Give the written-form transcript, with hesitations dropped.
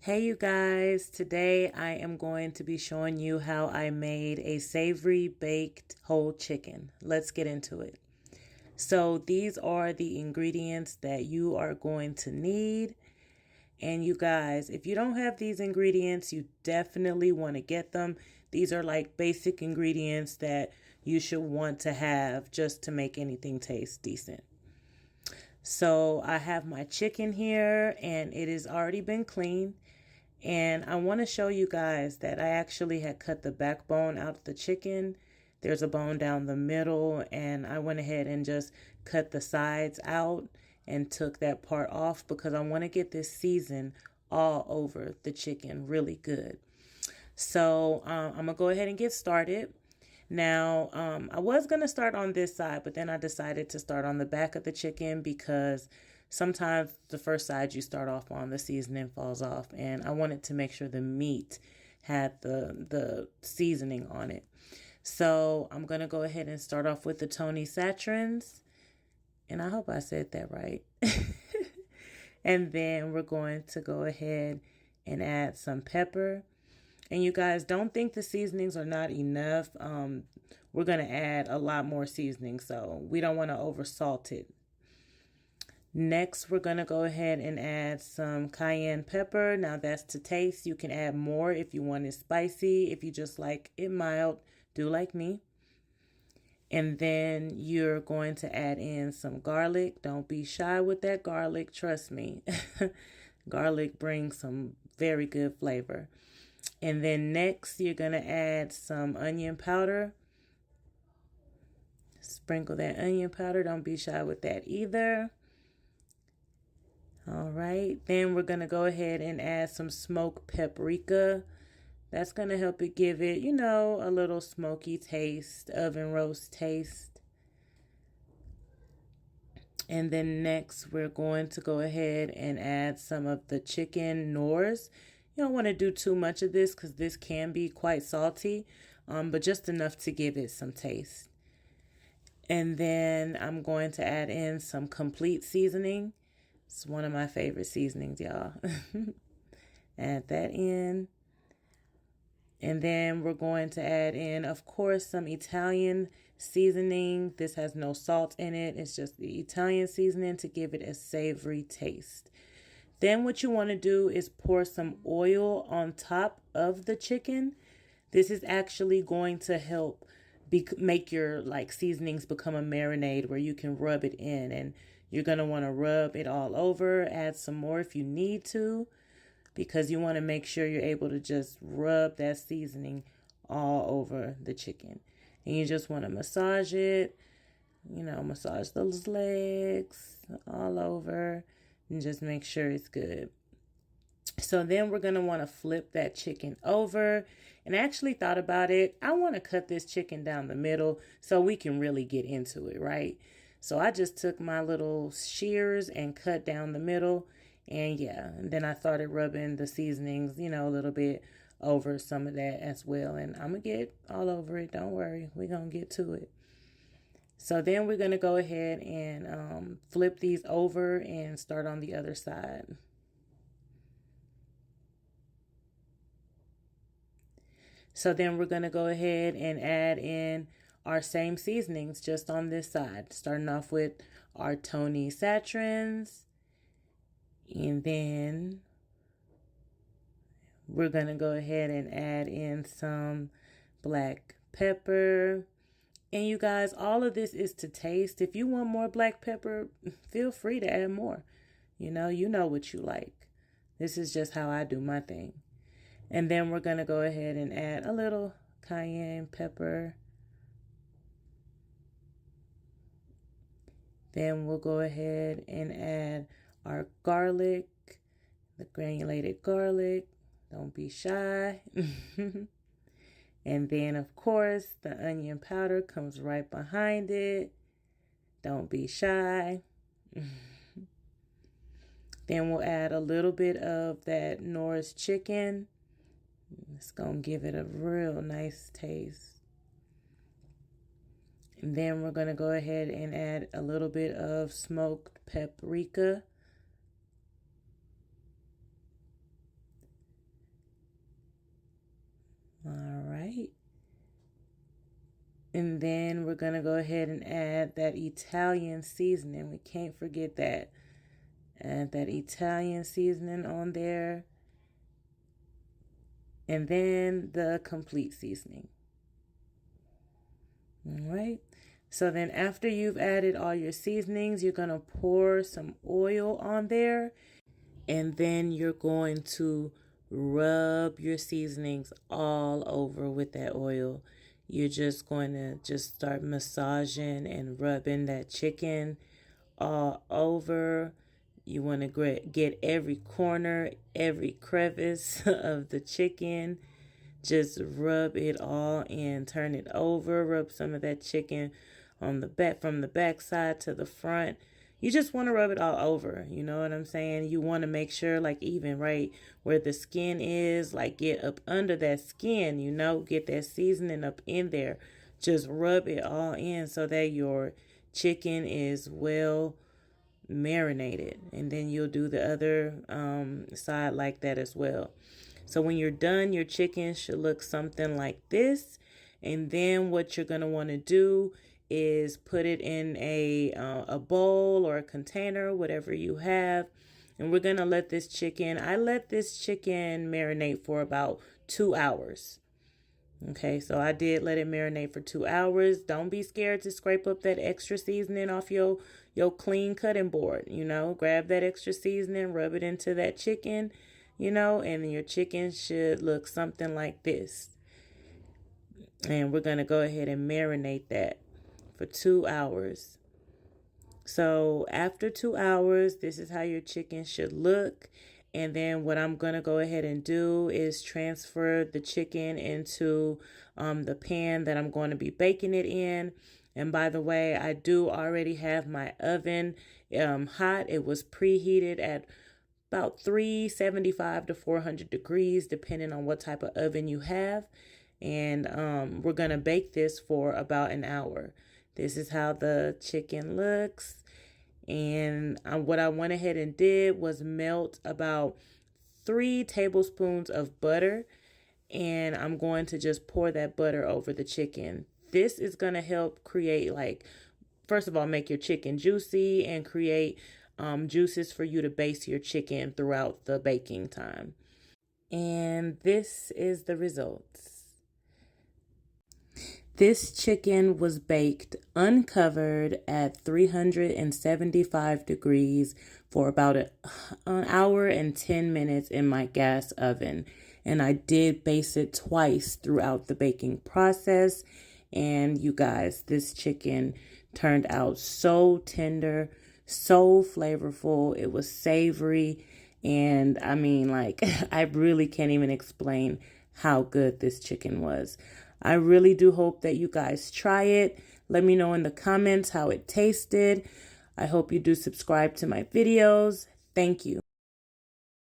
Hey you guys, today I am going to be showing you how I made a savory baked whole chicken. Let's get into it. So these are the ingredients that you are going to need. And you guys, if you don't have these ingredients, you definitely want to get them. These are like basic ingredients that you should want to have just to make anything taste decent. So I have my chicken here and it has already been cleaned. And I want to show you guys that I actually had cut the backbone out of the chicken. There's a bone down the middle, and I went ahead and just cut the sides out and took that part off because I want to get this season all over the chicken really good. So I'm going to go ahead and get started. Now, I was going to start on this side, but then I decided to start on the back of the chicken because sometimes the first side you start off on, the seasoning falls off. And I wanted to make sure the meat had the seasoning on it. So I'm going to go ahead and start off with the Tony Saturins. And I hope I said that right. And then we're going to go ahead and add some pepper. And you guys, don't think the seasonings are not enough. We're going to add a lot more seasoning, so we don't want to over salt it. Next, we're going to go ahead and add some cayenne pepper. Now that's to taste. You can add more if you want it spicy. If you just like it mild, do like me. And then you're going to add in some garlic. Don't be shy with that garlic. Trust me. Garlic brings some very good flavor. And then next, you're going to add some onion powder. Sprinkle that onion powder. Don't be shy with that either. All right. Then we're going to go ahead and add some smoked paprika. That's going to help it give it, a little smoky taste, oven roast taste. And then next, we're going to go ahead and add some of the chicken nors. You don't want to do too much of this because this can be quite salty, but just enough to give it some taste. And then I'm going to add in some complete seasoning. It's one of my favorite seasonings, y'all. Add that in. And then we're going to add in, of course, some Italian seasoning. This has no salt in it. It's just the Italian seasoning to give it a savory taste. Then what you want to do is pour some oil on top of the chicken. This is actually going to help make your seasonings become a marinade where you can rub it in. And you're going to want to rub it all over. Add some more if you need to, because you want to make sure you're able to just rub that seasoning all over the chicken. And you just want to massage it, massage those legs all over and just make sure it's good. So then we're going to want to flip that chicken over. And I actually thought about it. I want to cut this chicken down the middle so we can really get into it, right? So I just took my little shears and cut down the middle. And and then I started rubbing the seasonings, a little bit over some of that as well. And I'm going to get all over it. Don't worry. We're going to get to it. So then we're going to go ahead and flip these over and start on the other side. So then we're going to go ahead and add in our same seasonings just on this side. Starting off with our Tony Saturins. And then we're going to go ahead and add in some black pepper. And you guys, all of this is to taste. If you want more black pepper, feel free to add more. You know what you like. This is just how I do my thing. And then we're going to go ahead and add a little cayenne pepper. Then we'll go ahead and add our garlic, the granulated garlic. Don't be shy. And then, of course, the onion powder comes right behind it. Don't be shy. Then we'll add a little bit of that Norris chicken. It's going to give it a real nice taste. And then we're going to go ahead and add a little bit of smoked paprika. And then we're going to go ahead and add that Italian seasoning. We can't forget that. Add that Italian seasoning on there. And then the complete seasoning. All right. So then after you've added all your seasonings, you're going to pour some oil on there. And then you're going to rub your seasonings all over with that oil. You're just going to just start massaging and rubbing that chicken all over. You want to get every corner, every crevice of the chicken. Just rub it all in, turn it over, rub some of that chicken on the back, from the back side to the front. You just want to rub it all over, you know what I'm saying? You want to make sure, like, even right where the skin is, like, get up under that skin, you know, get that seasoning up in there. Just rub it all in so that your chicken is well marinated. And then you'll do the other side like that as well. So when you're done, your chicken should look something like this. And then what you're going to want to do is put it in a bowl or a container, whatever you have. And we're going to let this chicken, I let this chicken marinate for about 2 hours. Okay, so I did let it marinate for 2 hours. Don't be scared to scrape up that extra seasoning off your clean cutting board. You know, grab that extra seasoning, rub it into that chicken, you know, and your chicken should look something like this. And we're going to go ahead and marinate that for 2 hours. So after 2 hours, this is how your chicken should look. And then what I'm going to go ahead and do is transfer the chicken into the pan that I'm going to be baking it in. And by the way, I do already have my oven hot. It was preheated at about 375 to 400 degrees, depending on what type of oven you have. And we're going to bake this for about an hour. This is how the chicken looks. And what I went ahead and did was melt about 3 tablespoons of butter. And I'm going to just pour that butter over the chicken. This is going to help create, like, first of all, make your chicken juicy and create juices for you to baste your chicken throughout the baking time. And this is the results. This chicken was baked uncovered at 375 degrees for about an hour and 10 minutes in my gas oven. And I did baste it twice throughout the baking process. And you guys, this chicken turned out so tender, so flavorful. It was savory. And I mean, like, I really can't even explain how good this chicken was. I really do hope that you guys try it. Let me know in the comments how it tasted. I hope you do subscribe to my videos. Thank you.